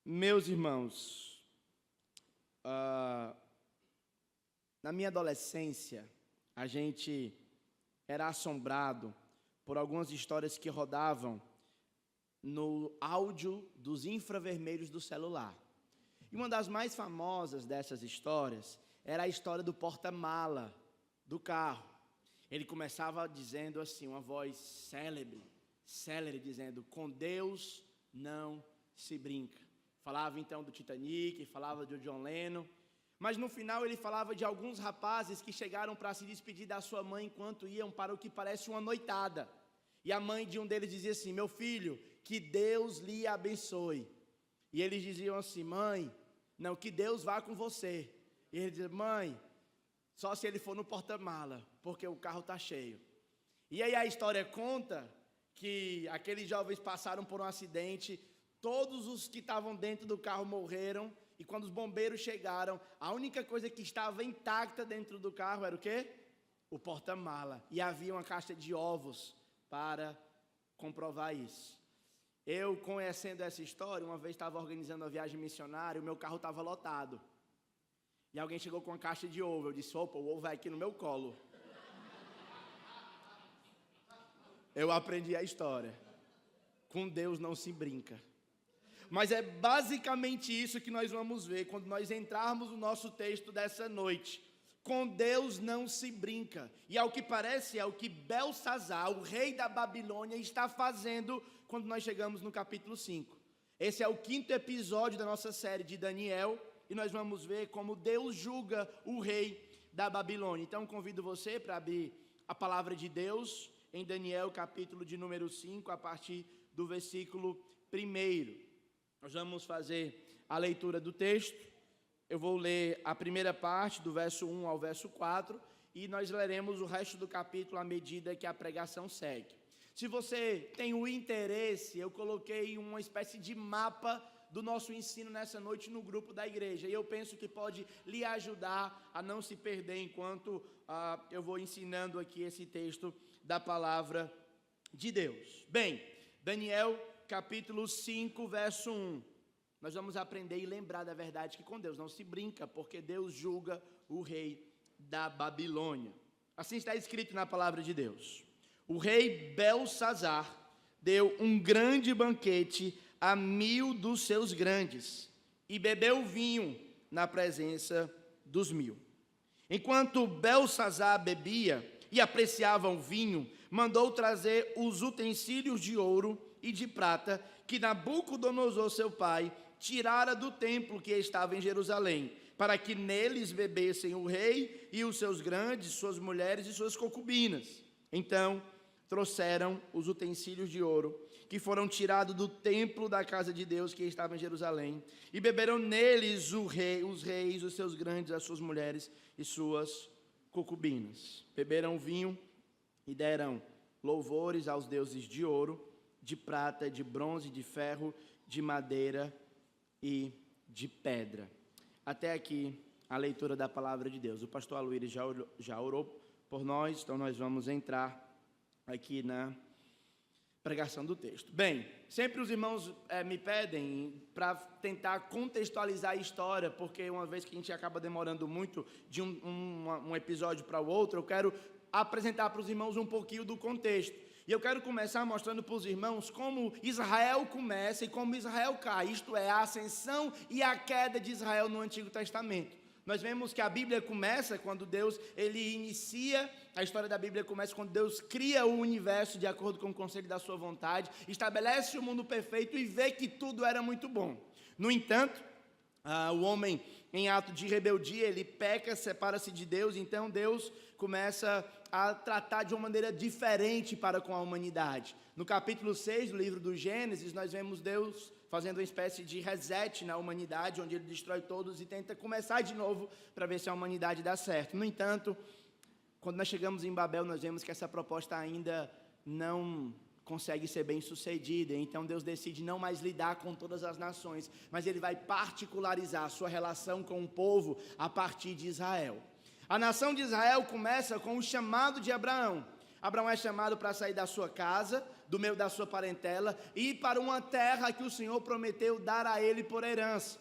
Meus irmãos, na minha adolescência, a gente era assombrado por algumas histórias que rodavam no áudio dos infravermelhos do celular. E uma das mais famosas dessas histórias era a história do porta-mala do carro. Ele começava dizendo assim, uma voz célere, dizendo: com Deus não se brinca. Falava então do Titanic, falava de John Lennon, mas no final ele falava de alguns rapazes que chegaram para se despedir da sua mãe enquanto iam para o que parece uma noitada. E a mãe de um deles dizia assim: meu filho, que Deus lhe abençoe. E eles diziam assim: mãe, não, que Deus vá com você. E ele dizia: mãe, só se ele for no porta-mala, porque o carro está cheio. E aí a história conta que aqueles jovens passaram por um acidente, todos os que estavam dentro do carro morreram, e quando os bombeiros chegaram, a única coisa que estava intacta dentro do carro era o quê? O porta-mala. E havia uma caixa de ovos para comprovar isso. Eu, conhecendo essa história, uma vez estava organizando uma viagem missionária, o meu carro estava lotado. E alguém chegou com uma caixa de ovo. Eu disse: opa, o ovo vai aqui no meu colo. Eu aprendi a história. Com Deus não se brinca. Mas é basicamente isso que nós vamos ver quando nós entrarmos no nosso texto dessa noite. Com Deus não se brinca. E ao que parece é o que Belsazar, o rei da Babilônia, está fazendo quando nós chegamos no capítulo 5. Esse é o 5º episódio da nossa série de Daniel, e nós vamos ver como Deus julga o rei da Babilônia. Então convido você para abrir a palavra de Deus em Daniel, capítulo de número 5, a partir do versículo 1. Nós vamos fazer a leitura do texto. Eu vou ler a primeira parte, do verso 1 ao verso 4, e nós leremos o resto do capítulo à medida que a pregação segue. Se você tem o interesse, eu coloquei uma espécie de mapa do nosso ensino nessa noite no grupo da igreja, e eu penso que pode lhe ajudar a não se perder enquanto eu vou ensinando aqui esse texto da palavra de Deus. Bem, Daniel capítulo 5, verso 1. Nós vamos aprender e lembrar da verdade que com Deus não se brinca, porque Deus julga o rei da Babilônia. Assim está escrito na palavra de Deus. O rei Belsazar deu um grande banquete a 1000 dos seus grandes e bebeu vinho na presença dos 1000. Enquanto Belsazar bebia e apreciava o vinho, mandou trazer os utensílios de ouro e de prata que Nabucodonosor, seu pai, tirara do templo que estava em Jerusalém, para que neles bebessem o rei e os seus grandes, suas mulheres e suas concubinas. Então trouxeram os utensílios de ouro que foram tirados do templo da casa de Deus que estava em Jerusalém, e beberam neles os reis, os seus grandes, as suas mulheres e suas concubinas. Beberam vinho e deram louvores aos deuses de ouro, de prata, de bronze, de ferro, de madeira e de pedra. Até aqui a leitura da palavra de Deus. O pastor Aloíris já orou por nós, então nós vamos entrar aqui na pregação do texto. Bem, sempre os irmãos me pedem para tentar contextualizar a história, porque uma vez que a gente acaba demorando muito de um episódio para o outro, eu quero apresentar para os irmãos um pouquinho do contexto. E eu quero começar mostrando para os irmãos como Israel começa e como Israel cai, isto é, a ascensão e a queda de Israel no Antigo Testamento. Nós vemos que a Bíblia começa quando Deus, ele inicia, a história da Bíblia começa quando Deus cria o universo de acordo com o conselho da sua vontade, estabelece o mundo perfeito e vê que tudo era muito bom. No entanto, o homem em ato de rebeldia, ele peca, separa-se de Deus, então Deus começa a tratar de uma maneira diferente para com a humanidade. No capítulo 6 do livro do Gênesis, nós vemos Deus fazendo uma espécie de reset na humanidade, onde ele destrói todos e tenta começar de novo para ver se a humanidade dá certo. No entanto, quando nós chegamos em Babel, nós vemos que essa proposta ainda não consegue ser bem sucedida, então Deus decide não mais lidar com todas as nações, mas ele vai particularizar a sua relação com o povo a partir de Israel. A nação de Israel começa com o chamado de Abraão. Abraão é chamado para sair da sua casa, do meio da sua parentela, e ir para uma terra que o Senhor prometeu dar a ele por herança.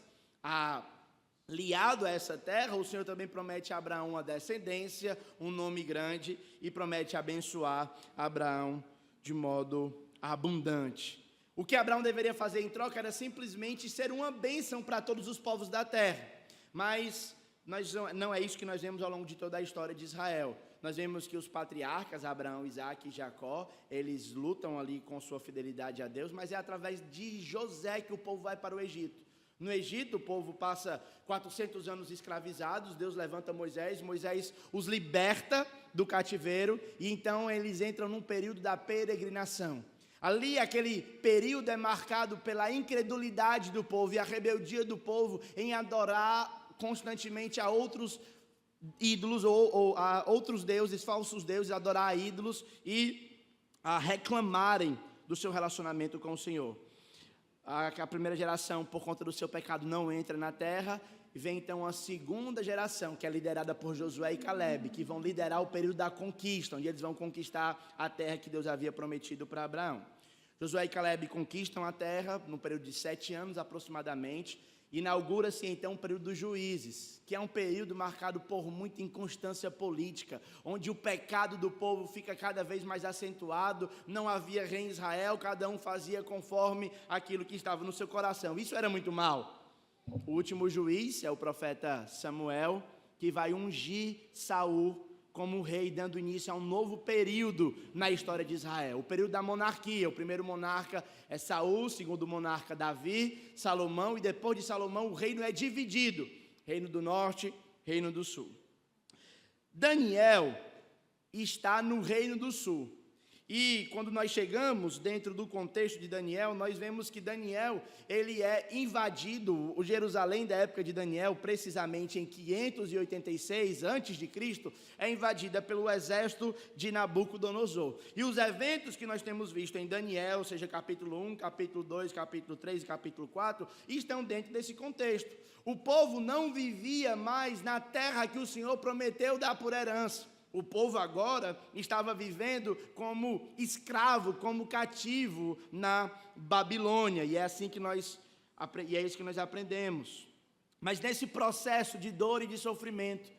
Aliado a essa terra, o Senhor também promete a Abraão uma descendência, um nome grande, e promete abençoar Abraão de modo abundante. O que Abraão deveria fazer em troca era simplesmente ser uma bênção para todos os povos da terra. Mas não é isso que nós vemos ao longo de toda a história de Israel. Nós vemos que os patriarcas, Abraão, Isaque e Jacó, eles lutam ali com sua fidelidade a Deus, mas é através de José que o povo vai para o Egito. No Egito, o povo passa 400 anos escravizados, Deus levanta Moisés os liberta do cativeiro, e então eles entram num período da peregrinação. Ali, aquele período é marcado pela incredulidade do povo e a rebeldia do povo em adorar constantemente a outros ídolos ou a outros deuses, falsos deuses, adorar a ídolos e a reclamarem do seu relacionamento com o Senhor. A primeira geração, por conta do seu pecado, não entra na terra, e vem então a segunda geração, que é liderada por Josué e Calebe, que vão liderar o período da conquista, onde eles vão conquistar a terra que Deus havia prometido para Abraão. Josué e Calebe conquistam a terra no período de 7 anos aproximadamente. Inaugura-se então o período dos juízes, que é um período marcado por muita inconstância política, onde o pecado do povo fica cada vez mais acentuado, não havia rei em Israel, cada um fazia conforme aquilo que estava no seu coração. Isso era muito mal. O último juiz é o profeta Samuel, que vai ungir Saul como rei, dando início a um novo período na história de Israel, o período da monarquia. O primeiro monarca é Saul, o segundo monarca Davi, Salomão, e depois de Salomão o reino é dividido, reino do norte, reino do sul. Daniel está no reino do sul, e quando nós chegamos dentro do contexto de Daniel, nós vemos que Daniel, ele é invadido, o Jerusalém da época de Daniel, precisamente em 586 a.C., é invadida pelo exército de Nabucodonosor. E os eventos que nós temos visto em Daniel, seja capítulo 1, capítulo 2, capítulo 3 e capítulo 4, estão dentro desse contexto. O povo não vivia mais na terra que o Senhor prometeu dar por herança. O povo agora estava vivendo como escravo, como cativo na Babilônia, e é isso que nós aprendemos. Mas nesse processo de dor e de sofrimento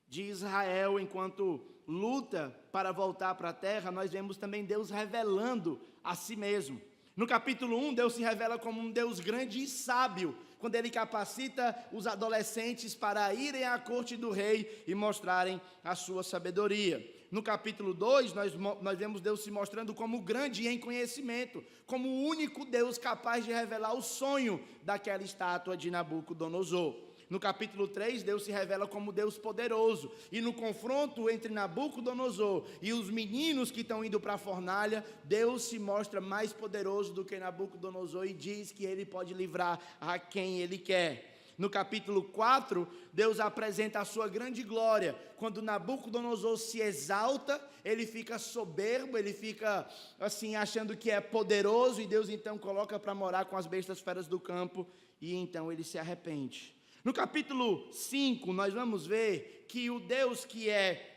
de Israel, enquanto luta para voltar para a terra, nós vemos também Deus revelando a si mesmo. No capítulo 1, Deus se revela como um Deus grande e sábio, quando Ele capacita os adolescentes para irem à corte do rei e mostrarem a sua sabedoria. No capítulo 2, nós vemos Deus se mostrando como grande em conhecimento, como o único Deus capaz de revelar o sonho daquela estátua de Nabucodonosor. No capítulo 3, Deus se revela como Deus poderoso. E no confronto entre Nabucodonosor e os meninos que estão indo para a fornalha, Deus se mostra mais poderoso do que Nabucodonosor e diz que Ele pode livrar a quem Ele quer. No capítulo 4, Deus apresenta a sua grande glória. Quando Nabucodonosor se exalta, ele fica soberbo, ele fica assim achando que é poderoso, e Deus então coloca para morar com as bestas feras do campo, e então ele se arrepende. No capítulo 5, nós vamos ver que o Deus que é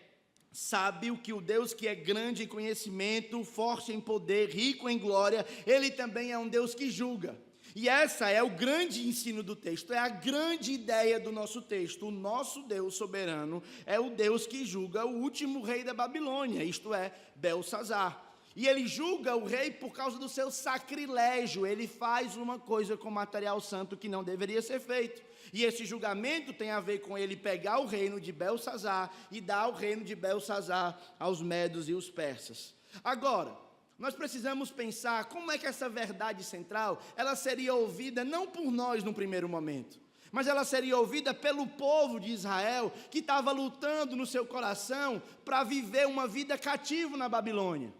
sábio, que o Deus que é grande em conhecimento, forte em poder, rico em glória, Ele também é um Deus que julga. E essa é o grande ensino do texto, é a grande ideia do nosso texto. O nosso Deus soberano é o Deus que julga o último rei da Babilônia, isto é, Belsazar. E ele julga o rei por causa do seu sacrilégio. Ele faz uma coisa com material santo que não deveria ser feito. E esse julgamento tem a ver com ele pegar o reino de Belsazar e dar o reino de Belsazar aos medos e os persas. Agora, nós precisamos pensar como é que essa verdade central, ela seria ouvida não por nós no primeiro momento, mas ela seria ouvida pelo povo de Israel, que estava lutando no seu coração para viver uma vida cativo na Babilônia.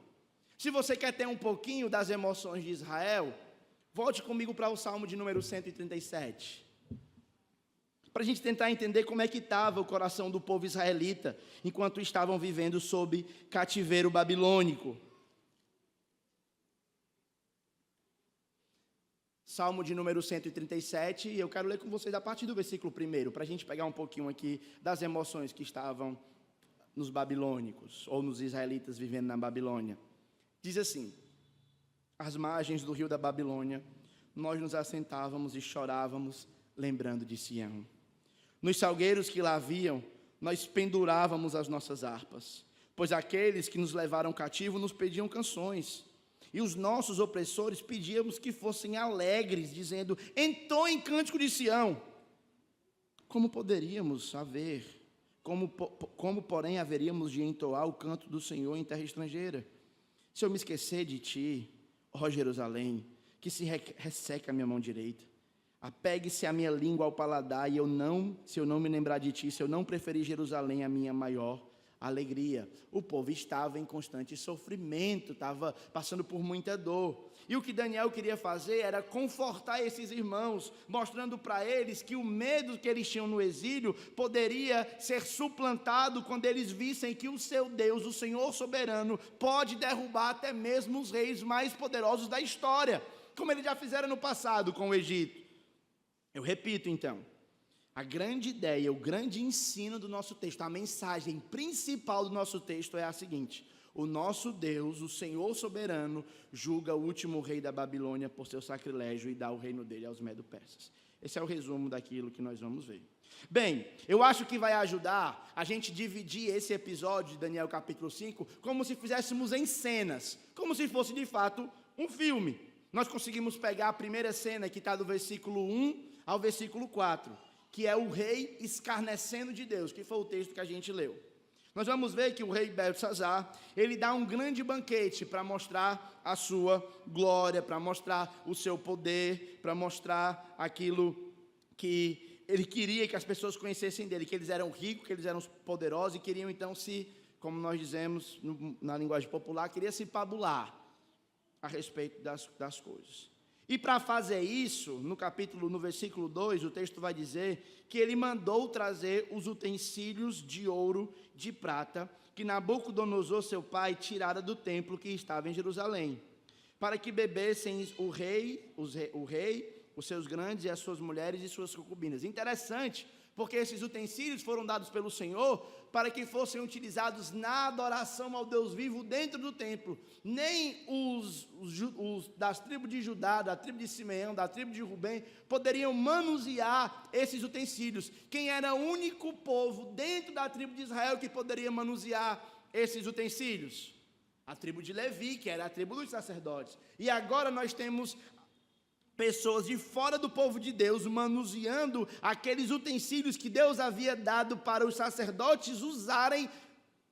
Se você quer ter um pouquinho das emoções de Israel, volte comigo para o Salmo de número 137. Para a gente tentar entender como é que estava o coração do povo israelita, enquanto estavam vivendo sob cativeiro babilônico. Salmo de número 137, e eu quero ler com vocês a partir do versículo 1, para a gente pegar um pouquinho aqui das emoções que estavam nos babilônicos, ou nos israelitas vivendo na Babilônia. Diz assim: às margens do rio da Babilônia, nós nos assentávamos e chorávamos, lembrando de Sião. Nos salgueiros que lá haviam, nós pendurávamos as nossas harpas, pois aqueles que nos levaram cativo nos pediam canções, e os nossos opressores pedíamos que fossem alegres, dizendo: entoem cântico de Sião. Como poderíamos haver, como porém haveríamos de entoar o canto do Senhor em terra estrangeira? Se eu me esquecer de ti, ó Jerusalém, que se resseca a minha mão direita, apegue-se a minha língua ao paladar, e se eu não me lembrar de ti, se eu não preferir Jerusalém a minha maior alegria. O povo estava em constante sofrimento, estava passando por muita dor. E o que Daniel queria fazer era confortar esses irmãos, mostrando para eles que o medo que eles tinham no exílio poderia ser suplantado quando eles vissem que o seu Deus, o Senhor soberano, pode derrubar até mesmo os reis mais poderosos da história, como eles já fizeram no passado com o Egito. Eu repito então, a grande ideia, o grande ensino do nosso texto, a mensagem principal do nosso texto é a seguinte: o nosso Deus, o Senhor soberano, julga o último rei da Babilônia por seu sacrilégio e dá o reino dele aos medo-persas. Esse é o resumo daquilo que nós vamos ver. Bem, eu acho que vai ajudar a gente dividir esse episódio de Daniel capítulo 5 como se fizéssemos em cenas, como se fosse de fato um filme. Nós conseguimos pegar a primeira cena que está do versículo 1 ao versículo 4, que é o rei escarnecendo de Deus, que foi o texto que a gente leu. Nós vamos ver que o rei Beltsazar, ele dá um grande banquete para mostrar a sua glória, para mostrar o seu poder, para mostrar aquilo que ele queria que as pessoas conhecessem dele, que eles eram ricos, que eles eram poderosos e queriam então como nós dizemos na linguagem popular, queria se pabular a respeito das coisas. E para fazer isso, no versículo 2, o texto vai dizer que ele mandou trazer os utensílios de ouro, de prata, que Nabucodonosor, seu pai, tirara do templo que estava em Jerusalém, para que bebessem o rei, os seus grandes e as suas mulheres e suas concubinas. Interessante, porque esses utensílios foram dados pelo Senhor para que fossem utilizados na adoração ao Deus vivo dentro do templo. Nem os das tribos de Judá, da tribo de Simeão, da tribo de Rubem, poderiam manusear esses utensílios. Quem era o único povo dentro da tribo de Israel que poderia manusear esses utensílios? A tribo de Levi, que era a tribo dos sacerdotes. E agora nós temos pessoas de fora do povo de Deus manuseando aqueles utensílios que Deus havia dado para os sacerdotes usarem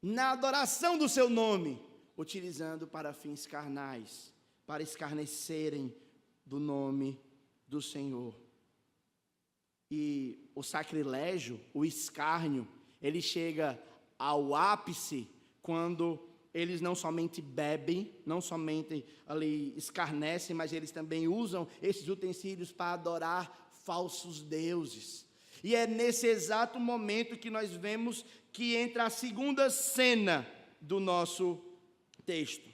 na adoração do seu nome, utilizando para fins carnais, para escarnecerem do nome do Senhor. E o sacrilégio, o escárnio, ele chega ao ápice quando eles não somente bebem, não somente ali escarnecem, mas eles também usam esses utensílios para adorar falsos deuses. E é nesse exato momento que nós vemos que entra a segunda cena do nosso texto,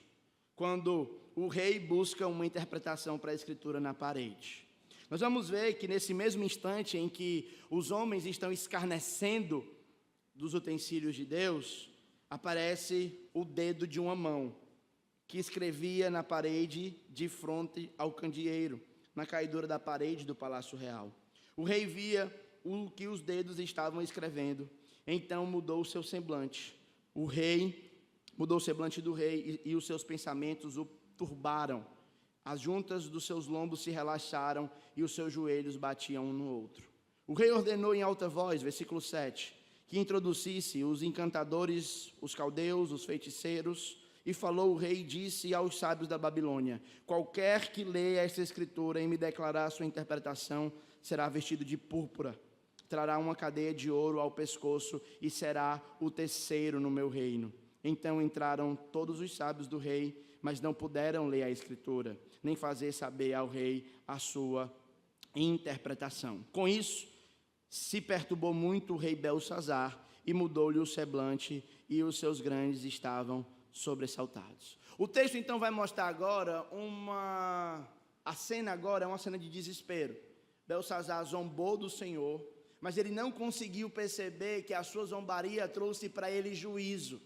quando o rei busca uma interpretação para a escritura na parede. Nós vamos ver que nesse mesmo instante em que os homens estão escarnecendo dos utensílios de Deus, aparece o dedo de uma mão, que escrevia na parede de frente ao candeeiro, na caidura da parede do Palácio Real. O rei via o que os dedos estavam escrevendo, então mudou o seu semblante. Mudou o semblante do rei e os seus pensamentos o turbaram. As juntas dos seus lombos se relaxaram e os seus joelhos batiam um no outro. O rei ordenou em alta voz, versículo 7, que introduzisse os encantadores, os caldeus, os feiticeiros, e falou o rei e disse aos sábios da Babilônia: qualquer que leia esta escritura e me declarar sua interpretação, será vestido de púrpura, trará uma cadeia de ouro ao pescoço e será o terceiro no meu reino. Então entraram todos os sábios do rei, mas não puderam ler a escritura, nem fazer saber ao rei a sua interpretação. Com isso, se perturbou muito o rei Beltsazar e mudou-lhe o semblante, e os seus grandes estavam sobressaltados. O texto então vai mostrar agora a cena agora é uma cena de desespero. Beltsazar zombou do Senhor, mas ele não conseguiu perceber que a sua zombaria trouxe para ele juízo.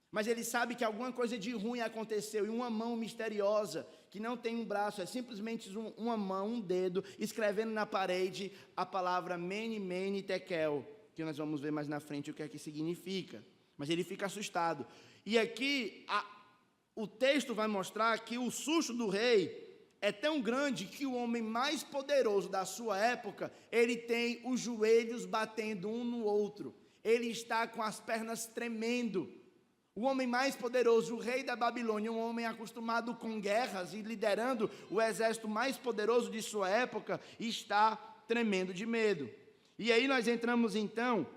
Mas ele sabe que alguma coisa de ruim aconteceu, e uma mão misteriosa que não tem um braço, é simplesmente uma mão, um dedo, escrevendo na parede a palavra Mene, Mene, Tekel, que nós vamos ver mais na frente o que é que significa. Mas ele fica assustado. E aqui, o texto vai mostrar que o susto do rei é tão grande que o homem mais poderoso da sua época, ele tem os joelhos batendo um no outro. Ele está com as pernas tremendo. O homem mais poderoso, o rei da Babilônia, um homem acostumado com guerras e liderando o exército mais poderoso de sua época, está tremendo de medo. E aí nós entramos então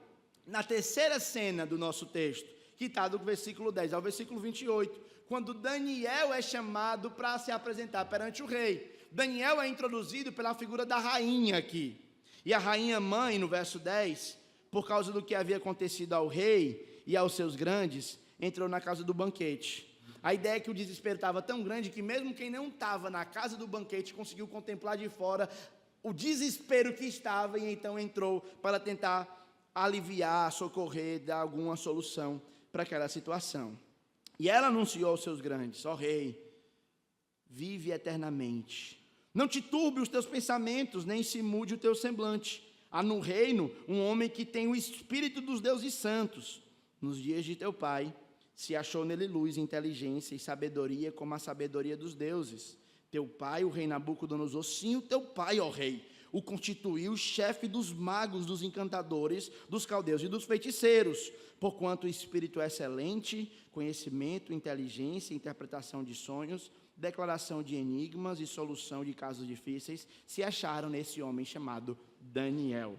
na terceira cena do nosso texto, que está do versículo 10 ao versículo 28, quando Daniel é chamado para se apresentar perante o rei. Daniel é introduzido pela figura da rainha aqui. E a rainha mãe, no verso 10, por causa do que havia acontecido ao rei e aos seus grandes, entrou na casa do banquete. A ideia é que o desespero estava tão grande que mesmo quem não estava na casa do banquete conseguiu contemplar de fora o desespero que estava e então entrou para tentar aliviar, socorrer, dar alguma solução para aquela situação. E ela anunciou aos seus grandes: ó rei, vive eternamente. Não te turbe os teus pensamentos, nem se mude o teu semblante. Há no reino um homem que tem o espírito dos deuses santos. Nos dias de teu pai, se achou nele luz, inteligência e sabedoria, como a sabedoria dos deuses. Teu pai, o rei Nabucodonosor, sim, o teu pai, ó rei, o constituiu chefe dos magos, dos encantadores, dos caldeus e dos feiticeiros, porquanto o espírito é excelente, conhecimento, inteligência, interpretação de sonhos, declaração de enigmas e solução de casos difíceis, se acharam nesse homem chamado Daniel,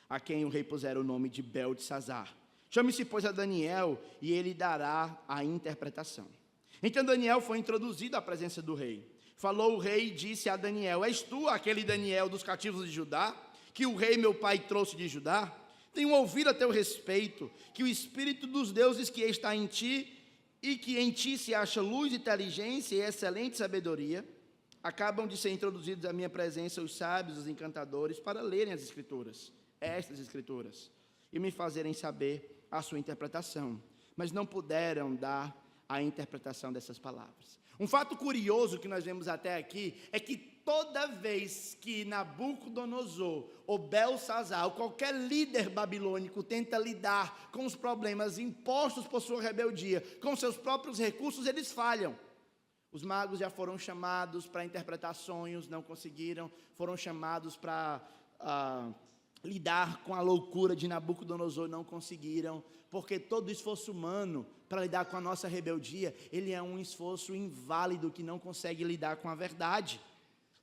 a quem o rei pusera o nome de Beltesazar. Chame-se, pois, a Daniel, e ele dará a interpretação. Então Daniel foi introduzido à presença do rei. Falou o rei e disse a Daniel: és tu aquele Daniel dos cativos de Judá, que o rei meu pai trouxe de Judá? Tenho ouvido a teu respeito, que o espírito dos deuses que está em ti, e que em ti se acha luz, inteligência e excelente sabedoria, acabam de ser introduzidos à minha presença os sábios, os encantadores, para lerem as escrituras, estas escrituras, e me fazerem saber a sua interpretação, mas não puderam dar a interpretação dessas palavras. Um fato curioso que nós vemos até aqui é que toda vez que Nabucodonosor ou Beltesazar ou qualquer líder babilônico tenta lidar com os problemas impostos por sua rebeldia, com seus próprios recursos, eles falham. Os magos já foram chamados para interpretar sonhos, não conseguiram, foram chamados para lidar com a loucura de Nabucodonosor, não conseguiram, porque todo esforço humano para lidar com a nossa rebeldia, ele é um esforço inválido que não consegue lidar com a verdade.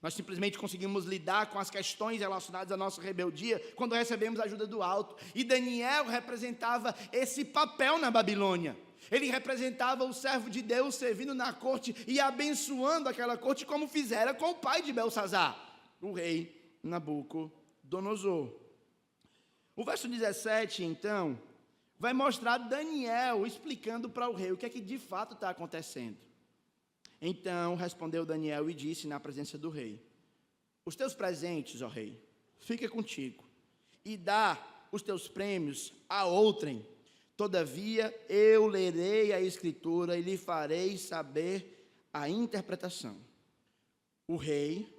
Nós simplesmente conseguimos lidar com as questões relacionadas à nossa rebeldia quando recebemos a ajuda do alto. E Daniel representava esse papel na Babilônia. Ele representava o servo de Deus servindo na corte e abençoando aquela corte, como fizera com o pai de Beltesazar, o rei Nabucodonosor. O verso 17, então, vai mostrar Daniel explicando para o rei o que é que de fato está acontecendo. Então respondeu Daniel e disse na presença do rei: os teus presentes, ó rei, fica contigo, e dá os teus prêmios a outrem. Todavia eu lerei a escritura e lhe farei saber a interpretação. O rei,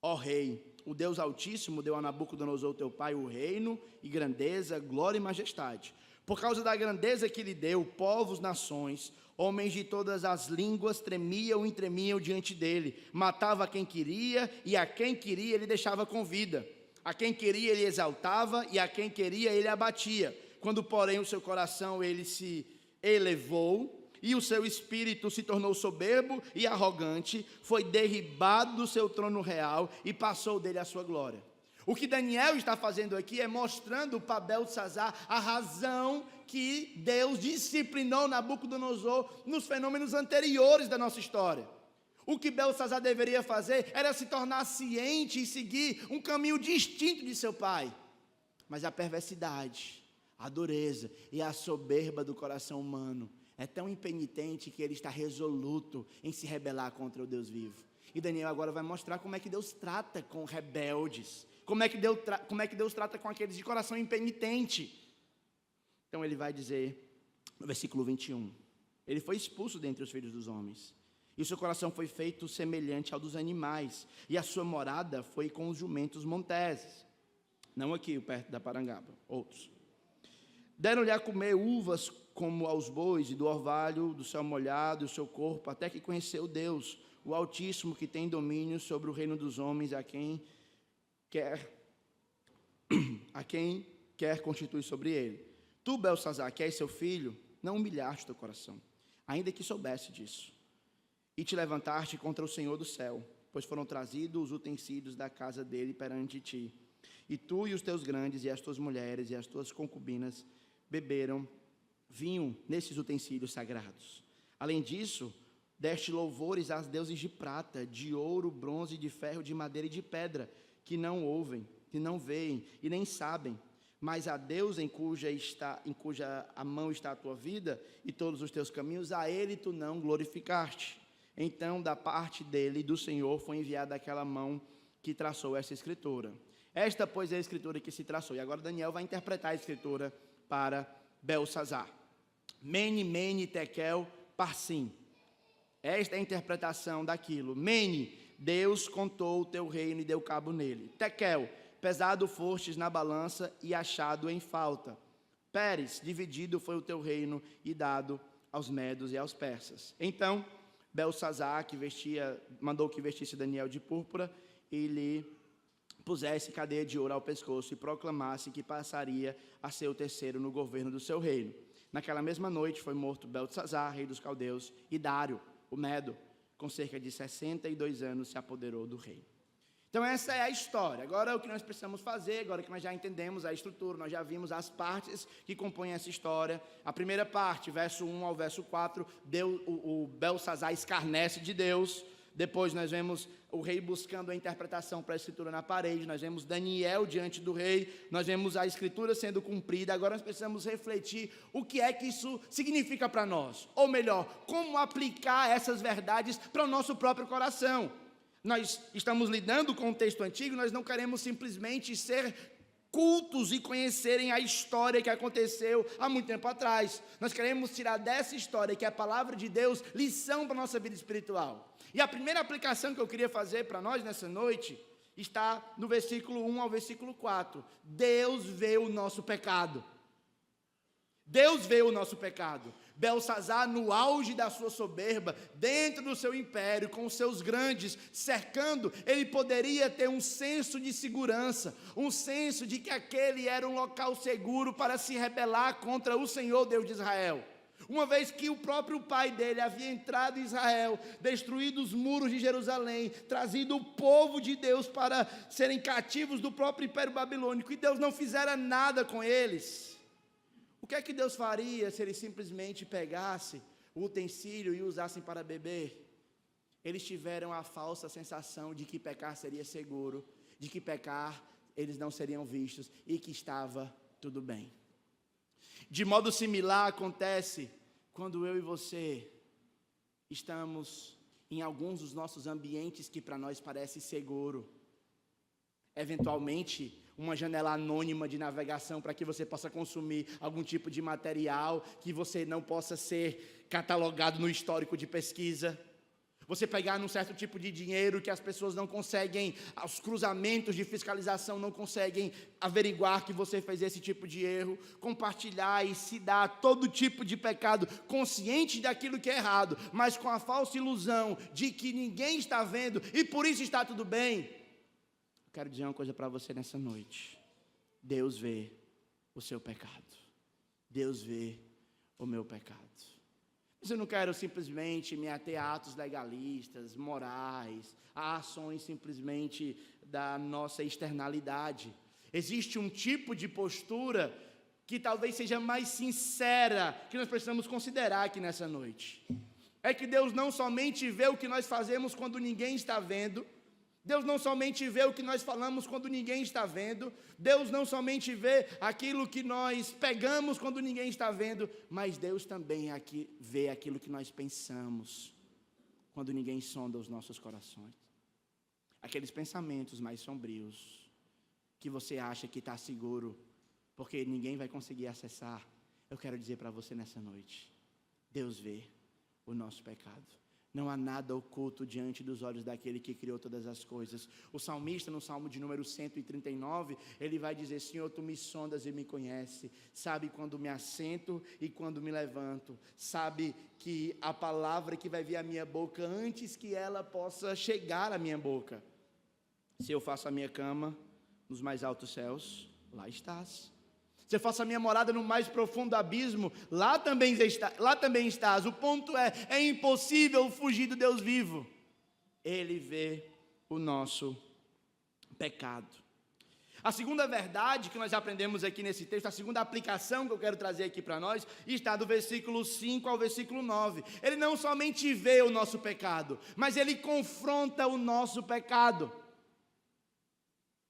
ó rei, o Deus Altíssimo deu a Nabucodonosor teu pai o reino e grandeza, glória e majestade. Por causa da grandeza que lhe deu, povos, nações, homens de todas as línguas tremiam e tremiam diante dele. Matava a quem queria e a quem queria ele deixava com vida. A quem queria ele exaltava e a quem queria ele abatia. Quando, porém, o seu coração ele se elevou e o seu espírito se tornou soberbo e arrogante, foi derribado do seu trono real e passou dele a sua glória. O que Daniel está fazendo aqui é mostrando para Beltesazar a razão que Deus disciplinou Nabucodonosor nos fenômenos anteriores da nossa história. O que Beltesazar deveria fazer era se tornar ciente e seguir um caminho distinto de seu pai. Mas a perversidade, a dureza e a soberba do coração humano é tão impenitente que ele está resoluto em se rebelar contra o Deus vivo. E Daniel agora vai mostrar como é que Deus trata com rebeldes, como é que Deus trata com aqueles de coração impenitente. Então ele vai dizer, no versículo 21, ele foi expulso dentre os filhos dos homens, E o seu coração foi feito semelhante ao dos animais, e a sua morada foi com os jumentos monteses. Não aqui, perto da Parangaba, outros. Deram-lhe a comer uvas como aos bois, e do orvalho do céu molhado, o seu corpo, até que conheceu Deus, o Altíssimo, que tem domínio sobre o reino dos homens, a quem quer constituir sobre ele. Tu, Belsazar, que és seu filho, não humilhaste teu coração, ainda que soubesse disso, e te levantaste contra o Senhor do céu, pois foram trazidos os utensílios da casa dele perante ti. E tu e os teus grandes, e as tuas mulheres, e as tuas concubinas, beberam vinho nesses utensílios sagrados. Além disso, deste louvores aos deuses de prata, de ouro, bronze, de ferro, de madeira e de pedra, que não ouvem, que não veem e nem sabem, mas a Deus em cuja a mão está a tua vida e todos os teus caminhos, a ele tu não glorificaste. Então, da parte dele, do Senhor, foi enviada aquela mão que traçou essa escritura. Esta, pois, é a escritura que se traçou. E agora Daniel vai interpretar a escritura para Belsazar. Mene, mene, tekel, parsim. Esta é a interpretação daquilo. Mene, Deus contou o teu reino e deu cabo nele. Tekel, pesado fostes na balança e achado em falta. Pérez, dividido foi o teu reino e dado aos medos e aos persas. Então, Belsazar, mandou que vestisse Daniel de púrpura e lhe pusesse cadeia de ouro ao pescoço e proclamasse que passaria a ser o terceiro no governo do seu reino. Naquela mesma noite foi morto Belsazar, rei dos caldeus, e Dário, o Medo, com cerca de 62 anos, se apoderou do reino. Então essa é a história. Agora o que nós precisamos fazer, agora que nós já entendemos a estrutura, nós já vimos as partes que compõem essa história. A primeira parte, verso 1 ao verso 4, o Belsazar escarnece de Deus. Depois nós vemos o rei buscando a interpretação para a escritura na parede, nós vemos Daniel diante do rei, nós vemos a escritura sendo cumprida. Agora nós precisamos refletir o que é que isso significa para nós, ou melhor, como aplicar essas verdades para o nosso próprio coração. Nós estamos lidando com o texto antigo, nós não queremos simplesmente ser cultos e conhecerem a história que aconteceu há muito tempo atrás. Nós queremos tirar dessa história, que é a palavra de Deus, lição para a nossa vida espiritual. E a primeira aplicação que eu queria fazer para nós nessa noite está no versículo 1 ao versículo 4. Deus vê o nosso pecado. Deus vê o nosso pecado. Belsazar, no auge da sua soberba, dentro do seu império, com os seus grandes cercando, ele poderia ter um senso de segurança, um senso de que aquele era um local seguro para se rebelar contra o Senhor Deus de Israel. Uma vez que o próprio pai dele havia entrado em Israel, destruído os muros de Jerusalém, trazido o povo de Deus para serem cativos do próprio império babilônico, e Deus não fizera nada com eles. O que é que Deus faria se ele simplesmente pegasse o utensílio e o usassem para beber? Eles tiveram a falsa sensação de que pecar seria seguro, de que pecar eles não seriam vistos e que estava tudo bem. De modo similar acontece quando eu e você estamos em alguns dos nossos ambientes que para nós parece seguro. Eventualmente, uma janela anônima de navegação para que você possa consumir algum tipo de material que você não possa ser catalogado no histórico de pesquisa. Você pegar num certo tipo de dinheiro que as pessoas não conseguem, os cruzamentos de fiscalização não conseguem averiguar que você fez esse tipo de erro, compartilhar e se dar todo tipo de pecado, consciente daquilo que é errado, mas com a falsa ilusão de que ninguém está vendo e por isso está tudo bem. Eu quero dizer uma coisa para você nessa noite. Deus vê o seu pecado. Deus vê o meu pecado. Mas eu não quero simplesmente me ater a atos legalistas, morais, a ações simplesmente da nossa externalidade. Existe um tipo de postura que talvez seja mais sincera, que nós precisamos considerar aqui nessa noite. É que Deus não somente vê o que nós fazemos quando ninguém está vendo, Deus não somente vê o que nós falamos quando ninguém está vendo, Deus não somente vê aquilo que nós pegamos quando ninguém está vendo, mas Deus também vê aquilo que nós pensamos quando ninguém sonda os nossos corações. Aqueles pensamentos mais sombrios, que você acha que está seguro, porque ninguém vai conseguir acessar. Eu quero dizer para você nessa noite, Deus vê o nosso pecado. Não há nada oculto diante dos olhos daquele que criou todas as coisas. O salmista, no Salmo de número 139, ele vai dizer: Senhor, tu me sondas e me conheces, sabe quando me assento e quando me levanto, sabe que a palavra que vai vir à minha boca, antes que ela possa chegar à minha boca. Se eu faço a minha cama nos mais altos céus, lá estás. Se eu faço a minha morada no mais profundo abismo, lá também estás. O ponto é impossível fugir do Deus vivo. Ele vê o nosso pecado. A segunda verdade que nós aprendemos aqui nesse texto, a segunda aplicação que eu quero trazer aqui para nós, está do versículo 5 ao versículo 9. Ele não somente vê o nosso pecado, mas ele confronta o nosso pecado.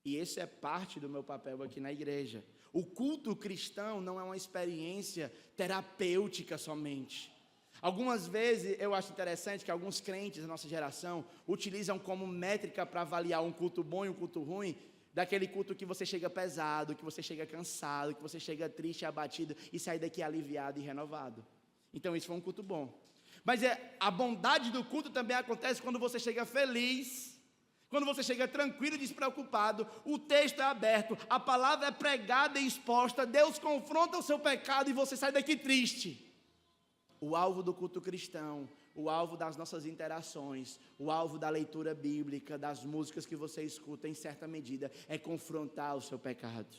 E esse é parte do meu papel aqui na igreja. O culto cristão não é uma experiência terapêutica somente. Algumas vezes eu acho interessante que alguns crentes da nossa geração utilizam como métrica para avaliar um culto bom e um culto ruim, daquele culto que você chega pesado, que você chega cansado, que você chega triste, abatido e sai daqui aliviado e renovado. Então isso foi um culto bom. Mas a bondade do culto também acontece quando você chega feliz, quando você chega tranquilo e despreocupado, o texto é aberto, a palavra é pregada e exposta, Deus confronta o seu pecado e você sai daqui triste. O alvo do culto cristão, o alvo das nossas interações, o alvo da leitura bíblica, das músicas que você escuta, em certa medida, é confrontar o seu pecado.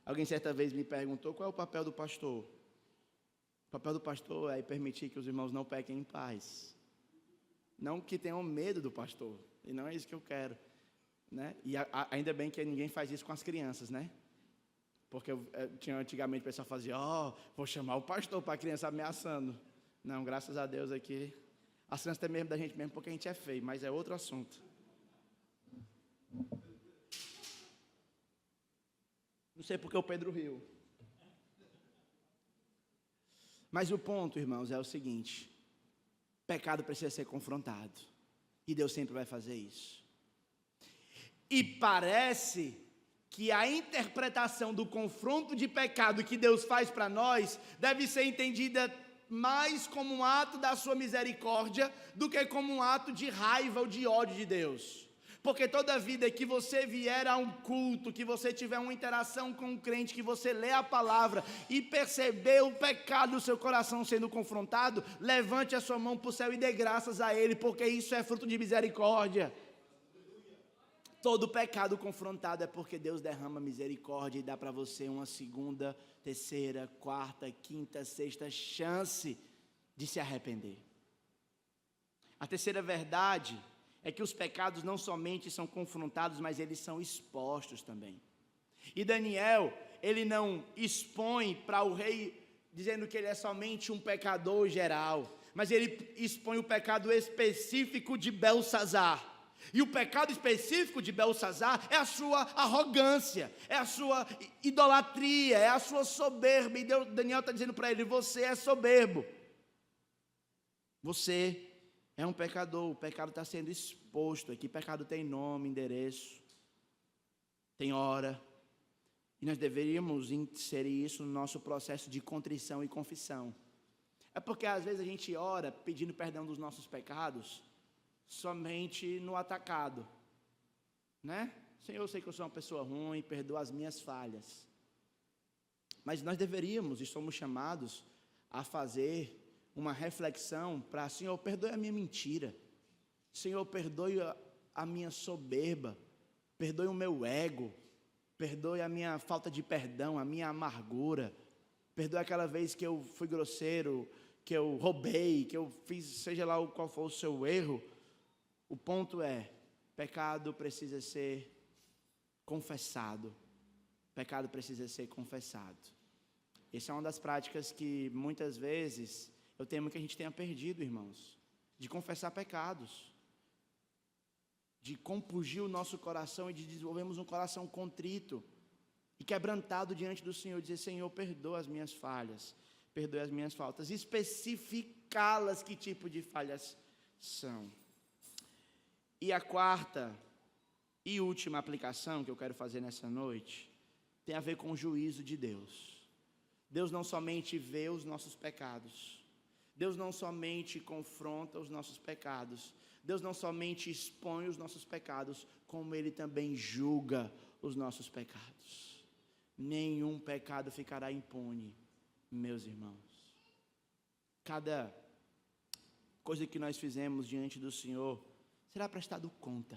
Alguém certa vez me perguntou qual é o papel do pastor. O papel do pastor é permitir que os irmãos não pequem em paz. Não que tenham medo do pastor. E não é isso que eu quero, né? E ainda bem que ninguém faz isso com as crianças, né? Porque antigamente o pessoal fazia: vou chamar o pastor para a criança ameaçando. Não, graças a Deus aqui, as crianças têm medo da gente mesmo porque a gente é feio, mas é outro assunto. Não sei porque o Pedro riu. Mas o ponto, irmãos, é o seguinte: pecado precisa ser confrontado. E Deus sempre vai fazer isso. E parece que a interpretação do confronto de pecado que Deus faz para nós deve ser entendida mais como um ato da sua misericórdia do que como um ato de raiva ou de ódio de Deus. Porque toda vida que você vier a um culto, que você tiver uma interação com um crente, que você lê a palavra e perceber o pecado do seu coração sendo confrontado, levante a sua mão para o céu e dê graças a Ele, porque isso é fruto de misericórdia. Todo pecado confrontado é porque Deus derrama misericórdia e dá para você uma segunda, terceira, quarta, quinta, sexta chance de se arrepender. A terceira verdade é que os pecados não somente são confrontados, mas eles são expostos também. E Daniel, ele não expõe para o rei dizendo que ele é somente um pecador geral, mas ele expõe o pecado específico de Beltsazar. E o pecado específico de Beltsazar é a sua arrogância, é a sua idolatria, é a sua soberba. E Daniel está dizendo para ele: você é soberbo, você é um pecador, o pecado está sendo exposto aqui. Pecado tem nome, endereço, tem hora. E nós deveríamos inserir isso no nosso processo de contrição e confissão. É porque às vezes a gente ora pedindo perdão dos nossos pecados somente no atacado, né? Senhor, eu sei que eu sou uma pessoa ruim, perdoa as minhas falhas. Mas nós deveríamos e somos chamados a fazer uma reflexão para: Senhor, perdoe a minha mentira, Senhor, perdoe a minha soberba, perdoe o meu ego, perdoe a minha falta de perdão, a minha amargura, perdoe aquela vez que eu fui grosseiro, que eu roubei, que eu fiz, seja lá qual for o seu erro. O ponto é, pecado precisa ser confessado, pecado precisa ser confessado. Essa é uma das práticas que muitas vezes eu temo que a gente tenha perdido, irmãos, de confessar pecados, de compungir o nosso coração e de desenvolvermos um coração contrito e quebrantado diante do Senhor, dizer: Senhor, perdoa as minhas falhas, perdoe as minhas faltas, especificá-las, que tipo de falhas são. E a quarta e última aplicação que eu quero fazer nessa noite tem a ver com o juízo de Deus. Deus não somente vê os nossos pecados, Deus não somente confronta os nossos pecados, Deus não somente expõe os nossos pecados, como Ele também julga os nossos pecados. Nenhum pecado ficará impune, meus irmãos. Cada coisa que nós fizemos diante do Senhor será prestado conta.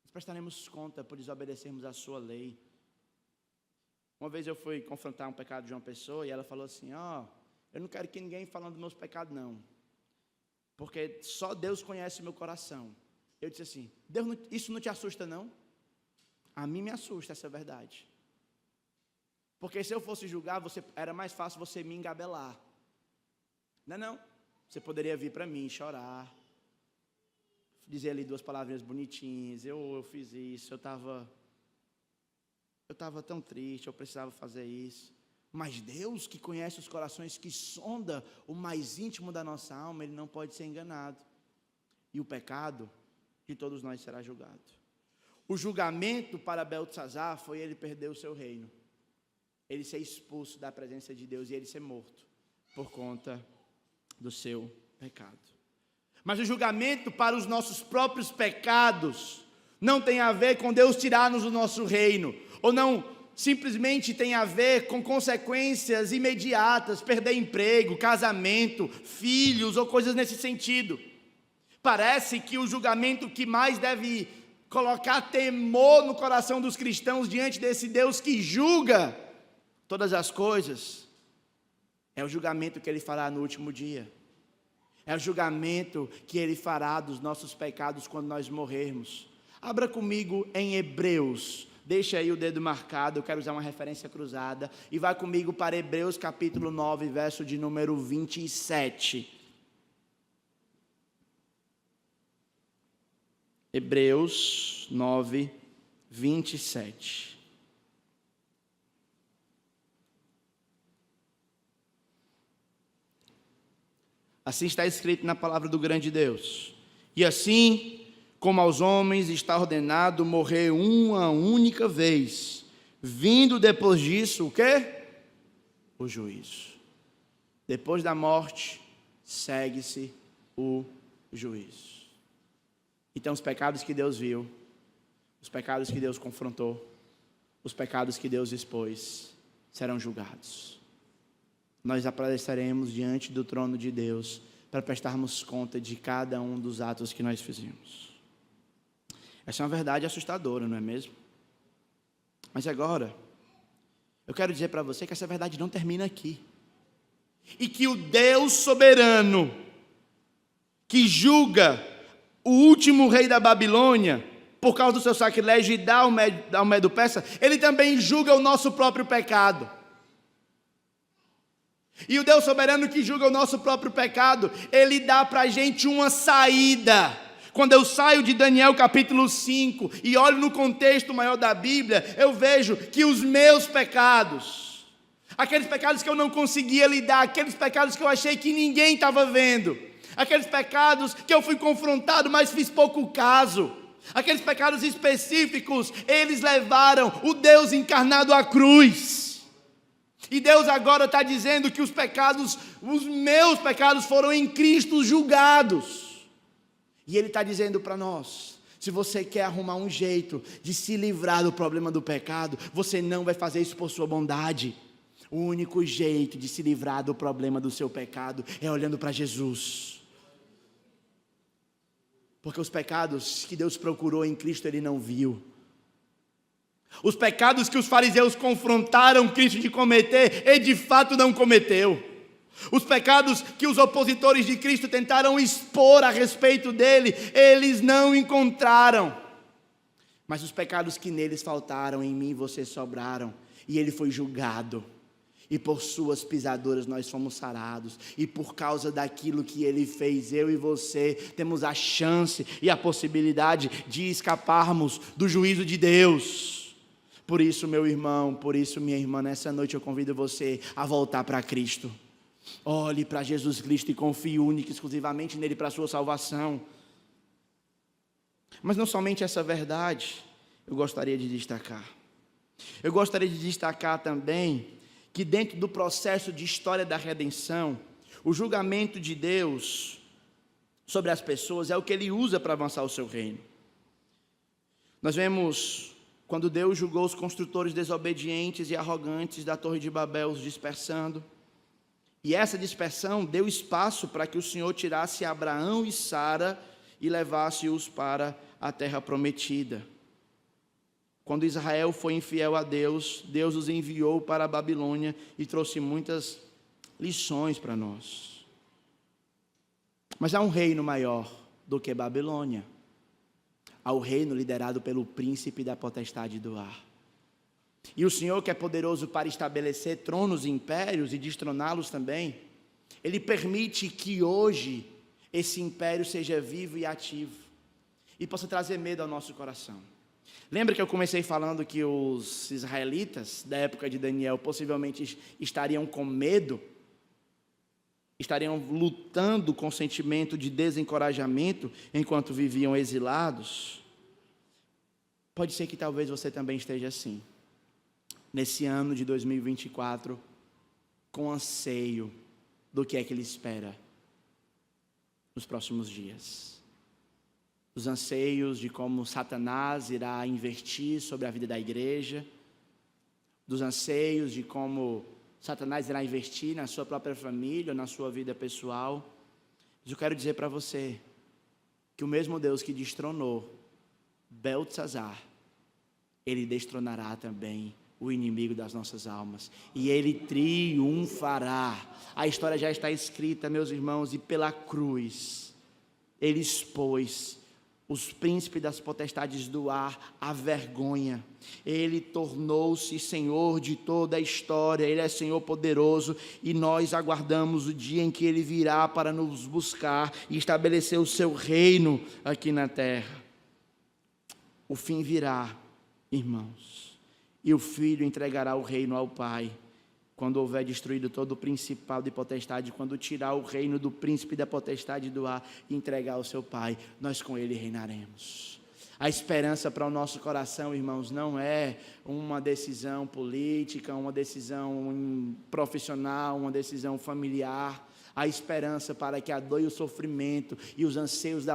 Nós prestaremos conta por desobedecermos a sua lei. Uma vez eu fui confrontar um pecado de uma pessoa e ela falou assim: eu não quero que ninguém falando dos meus pecados não, porque só Deus conhece o meu coração. Eu disse assim: Deus, isso não te assusta não? A mim me assusta essa verdade, porque se eu fosse julgar, era mais fácil você me engabelar. Não, você poderia vir para mim chorar, dizer ali 2 palavrinhas bonitinhas, eu fiz isso, eu estava tão triste, eu precisava fazer isso. Mas Deus, que conhece os corações, que sonda o mais íntimo da nossa alma, Ele não pode ser enganado. E o pecado de todos nós será julgado. O julgamento para Beltesazar foi ele perder o seu reino, ele ser expulso da presença de Deus e ele ser morto por conta do seu pecado. Mas o julgamento para os nossos próprios pecados não tem a ver com Deus tirar-nos do nosso reino, ou não simplesmente tem a ver com consequências imediatas, perder emprego, casamento, filhos ou coisas nesse sentido. Parece que o julgamento que mais deve colocar temor no coração dos cristãos diante desse Deus que julga todas as coisas é o julgamento que Ele fará no último dia. É o julgamento que Ele fará dos nossos pecados quando nós morrermos. Abra comigo em Hebreus. Deixa aí o dedo marcado, eu quero usar uma referência cruzada. E vai comigo para Hebreus capítulo 9, verso de número 27. Hebreus 9, 27. Assim está escrito na palavra do grande Deus. E assim, como aos homens está ordenado morrer uma única vez, vindo depois disso, o quê? O juízo. Depois da morte, segue-se o juízo. Então, os pecados que Deus viu, os pecados que Deus confrontou, os pecados que Deus expôs, serão julgados. Nós apareceremos diante do trono de Deus para prestarmos conta de cada um dos atos que nós fizemos. Essa é uma verdade assustadora, não é mesmo? Mas agora, eu quero dizer para você que essa verdade não termina aqui. E que o Deus soberano, que julga o último rei da Babilônia, por causa do seu sacrilégio, e dá ao Medo-Persa, Ele também julga o nosso próprio pecado. E o Deus soberano que julga o nosso próprio pecado, Ele dá para a gente uma saída. Quando eu saio de Daniel capítulo 5 e olho no contexto maior da Bíblia, eu vejo que os meus pecados, aqueles pecados que eu não conseguia lidar, aqueles pecados que eu achei que ninguém estava vendo, aqueles pecados que eu fui confrontado, mas fiz pouco caso, aqueles pecados específicos, eles levaram o Deus encarnado à cruz. E Deus agora está dizendo que os meus pecados foram em Cristo julgados. E Ele está dizendo para nós: se você quer arrumar um jeito de se livrar do problema do pecado, você não vai fazer isso por sua bondade. O único jeito de se livrar do problema do seu pecado é olhando para Jesus. Porque os pecados que Deus procurou em Cristo, Ele não viu. Os pecados que os fariseus confrontaram Cristo de cometer, Ele de fato não cometeu. Os pecados que os opositores de Cristo tentaram expor a respeito dele, eles não encontraram. Mas os pecados que neles faltaram, em mim e você sobraram. E Ele foi julgado. E por suas pisaduras nós fomos sarados. E por causa daquilo que Ele fez, eu e você temos a chance e a possibilidade de escaparmos do juízo de Deus. Por isso, meu irmão, por isso, minha irmã, nessa noite eu convido você a voltar para Cristo. Olhe para Jesus Cristo e confie única e exclusivamente nele para a sua salvação. Mas não somente essa verdade eu gostaria de destacar. Eu gostaria de destacar também que dentro do processo de história da redenção, O julgamento de Deus sobre as pessoas é o que Ele usa para avançar o seu reino. Nós vemos quando Deus julgou os construtores desobedientes e arrogantes da Torre de Babel, os dispersando. E essa dispersão deu espaço para que o Senhor tirasse Abraão e Sara e levasse-os para a terra prometida. Quando Israel foi infiel a Deus, Deus os enviou para a Babilônia e trouxe muitas lições para nós. Mas há um reino maior do que Babilônia. Há o reino liderado pelo príncipe da potestade do ar. E o Senhor, que é poderoso para estabelecer tronos e impérios e destroná-los também, Ele permite que hoje esse império seja vivo e ativo e possa trazer medo ao nosso coração. Lembra que eu comecei falando que os israelitas da época de Daniel possivelmente estariam com medo? Estariam lutando com sentimento de desencorajamento enquanto viviam exilados? Pode ser que talvez você também esteja assim, nesse ano de 2024, com anseio do que é que Ele espera nos próximos dias. Os anseios de como Satanás irá investir sobre a vida da igreja, dos anseios de como Satanás irá investir na sua própria família, na sua vida pessoal. Mas eu quero dizer para você que o mesmo Deus que destronou Beltesazar, Ele destronará também o inimigo das nossas almas, e Ele triunfará. A história já está escrita, meus irmãos, e pela cruz Ele expôs os príncipes das potestades do ar à vergonha. Ele tornou-se Senhor de toda a história. Ele é Senhor poderoso, e nós aguardamos o dia em que Ele virá para nos buscar e estabelecer o seu reino aqui na terra. O fim virá, irmãos, e o Filho entregará o reino ao Pai, quando houver destruído todo o principado e potestade, quando tirar o reino do príncipe da potestade do ar e entregar ao seu Pai, nós com Ele reinaremos. A esperança para o nosso coração, irmãos, não é uma decisão política, uma decisão profissional, uma decisão familiar. A esperança para que a dor e o sofrimento e os anseios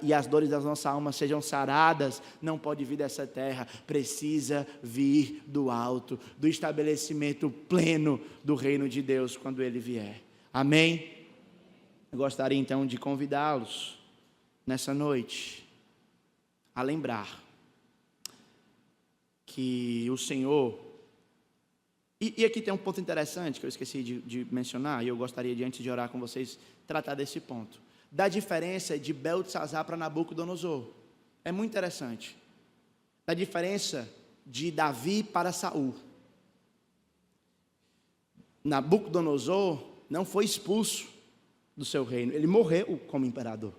e as dores das nossas almas sejam saradas, não pode vir dessa terra, precisa vir do alto, do estabelecimento pleno do reino de Deus quando Ele vier. Amém? Eu gostaria então de convidá-los nessa noite a lembrar que o Senhor... E aqui tem um ponto interessante que eu esqueci de mencionar, e eu gostaria de, antes de orar com vocês, tratar desse ponto. Da diferença de Beltesazar para Nabucodonosor. É muito interessante. Da diferença de Davi para Saul. Nabucodonosor não foi expulso do seu reino, ele morreu como imperador.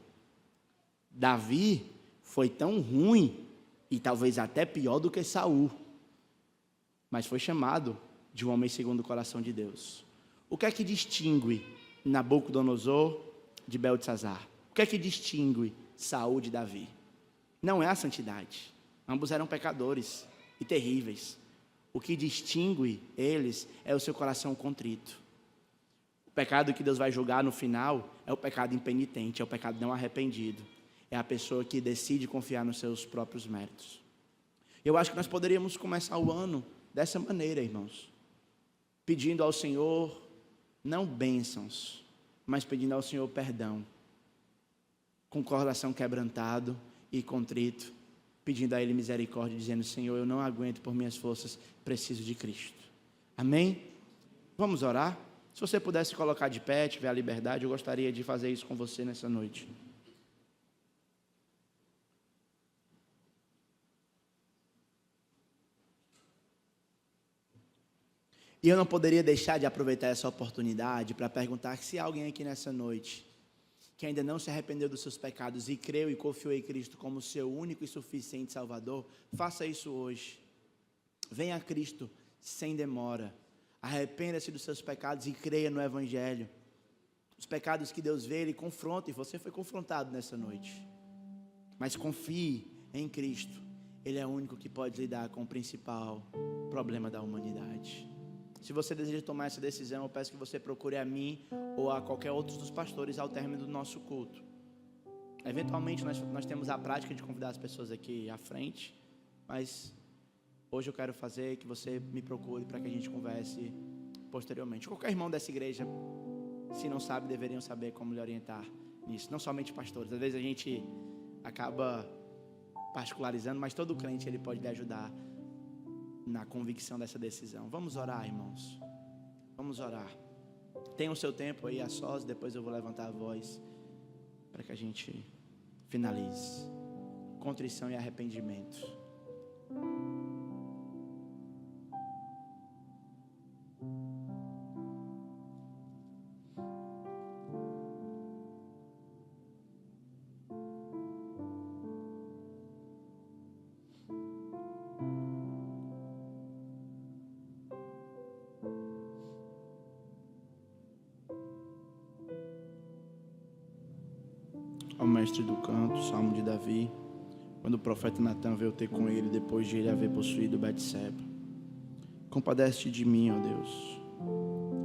Davi foi tão ruim, e talvez até pior do que Saul, mas foi chamado de um homem segundo o coração de Deus. O que é que distingue Nabucodonosor de Beltesazar? O que é que distingue Saul de Davi? Não é a santidade. Ambos eram pecadores e terríveis. O que distingue eles é o seu coração contrito. O pecado que Deus vai julgar no final é o pecado impenitente, é o pecado não arrependido. É a pessoa que decide confiar nos seus próprios méritos. Eu acho que nós poderíamos começar o ano dessa maneira, irmãos. Pedindo ao Senhor, não bênçãos, mas pedindo ao Senhor perdão. Com o coração quebrantado e contrito, pedindo a Ele misericórdia, dizendo: Senhor, eu não aguento por minhas forças, preciso de Cristo. Amém? Vamos orar? Se você pudesse colocar de pé, tiver a liberdade, eu gostaria de fazer isso com você nessa noite. E eu não poderia deixar de aproveitar essa oportunidade para perguntar se há alguém aqui nessa noite que ainda não se arrependeu dos seus pecados e creu e confiou em Cristo como seu único e suficiente Salvador. Faça isso hoje. Venha a Cristo sem demora. Arrependa-se dos seus pecados e creia no Evangelho. Os pecados que Deus vê, Ele confronta, e você foi confrontado nessa noite. Mas confie em Cristo. Ele é o único que pode lidar com o principal problema da humanidade. Se você deseja tomar essa decisão, eu peço que você procure a mim ou a qualquer outro dos pastores ao término do nosso culto. Eventualmente nós temos a prática de convidar as pessoas aqui à frente, mas hoje eu quero fazer que você me procure para que a gente converse posteriormente. Qualquer irmão dessa igreja, se não sabe, deveriam saber como lhe orientar nisso. Não somente pastores, às vezes a gente acaba particularizando, mas todo crente ele pode lhe ajudar na convicção dessa decisão. Vamos orar, irmãos. Vamos orar. Tenha o seu tempo aí a sós, depois eu vou levantar a voz para que a gente finalize. Contrição e arrependimento. Ao mestre do canto, Salmo de Davi, quando o profeta Natan veio ter com ele, depois de ele haver possuído Betseba. Compadece-te de mim, ó Deus,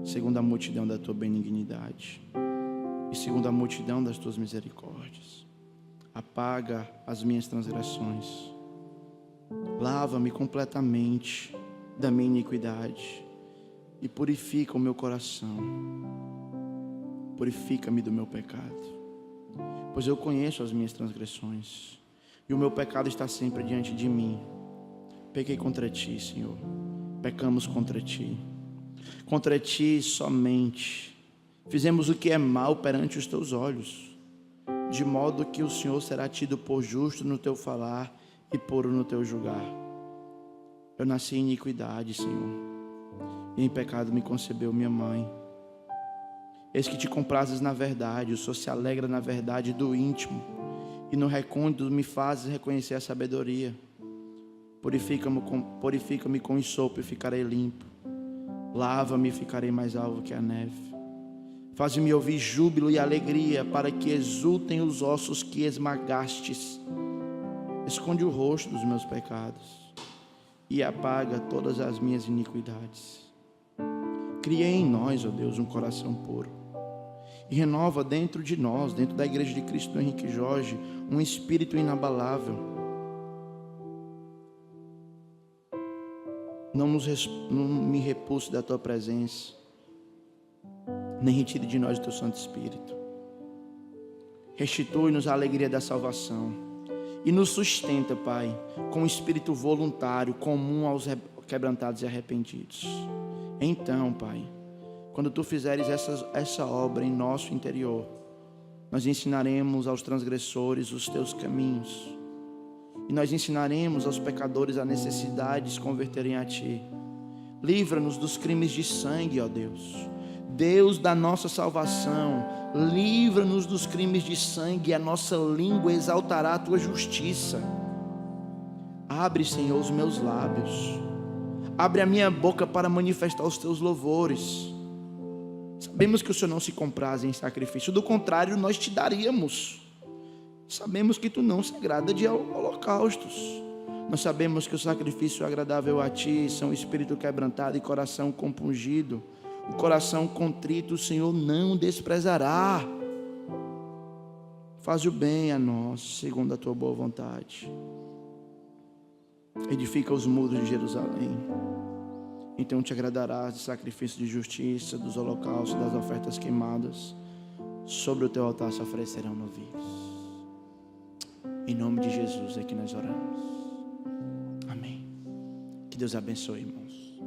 segundo a multidão da tua benignidade e segundo a multidão das tuas misericórdias. Apaga as minhas transgressões, lava-me completamente da minha iniquidade e purifica o meu coração. Purifica-me do meu pecado, pois eu conheço as minhas transgressões, e o meu pecado está sempre diante de mim. Pequei contra ti, Senhor, pecamos contra ti somente. Fizemos o que é mal perante os teus olhos, de modo que o Senhor será tido por justo no teu falar e puro no teu julgar. Eu nasci em iniquidade, Senhor, e em pecado me concebeu minha mãe. Eis que te comprazes na verdade, o Senhor se alegra na verdade do íntimo, e no recôndito me fazes reconhecer a sabedoria. Purifica-me com ensopo e ficarei limpo. Lava-me e ficarei mais alvo que a neve. Faz-me ouvir júbilo e alegria, para que exultem os ossos que esmagastes. Esconde o rosto dos meus pecados e apaga todas as minhas iniquidades. Criei em nós, ó Deus, um coração puro. E renova dentro de nós, dentro da Igreja de Cristo do Henrique Jorge, um espírito inabalável. Não me repulse da tua presença, nem retire de nós o teu Santo Espírito. Restitui-nos a alegria da salvação e nos sustenta, Pai, com um espírito voluntário, comum aos quebrantados e arrependidos. Então, Pai, quando Tu fizeres essa obra em nosso interior, nós ensinaremos aos transgressores os Teus caminhos, e nós ensinaremos aos pecadores a necessidade de se converterem a Ti. Livra-nos dos crimes de sangue, ó Deus, Deus da nossa salvação. Livra-nos dos crimes de sangue, e a nossa língua exaltará a Tua justiça. Abre, Senhor, os meus lábios, abre a minha boca para manifestar os Teus louvores. Sabemos que o Senhor não se compraz em sacrifício, do contrário nós te daríamos. Sabemos que Tu não se agrada de holocaustos. Nós sabemos que o sacrifício agradável a Ti são o espírito quebrantado e coração compungido. O coração contrito o Senhor não desprezará. Faz o bem a nós, segundo a Tua boa vontade. Edifica os muros de Jerusalém. Então te agradarás de sacrifício de justiça, dos holocaustos, das ofertas queimadas. Sobre o teu altar se oferecerão novilhos. Em nome de Jesus é que nós oramos. Amém. Que Deus abençoe, irmãos.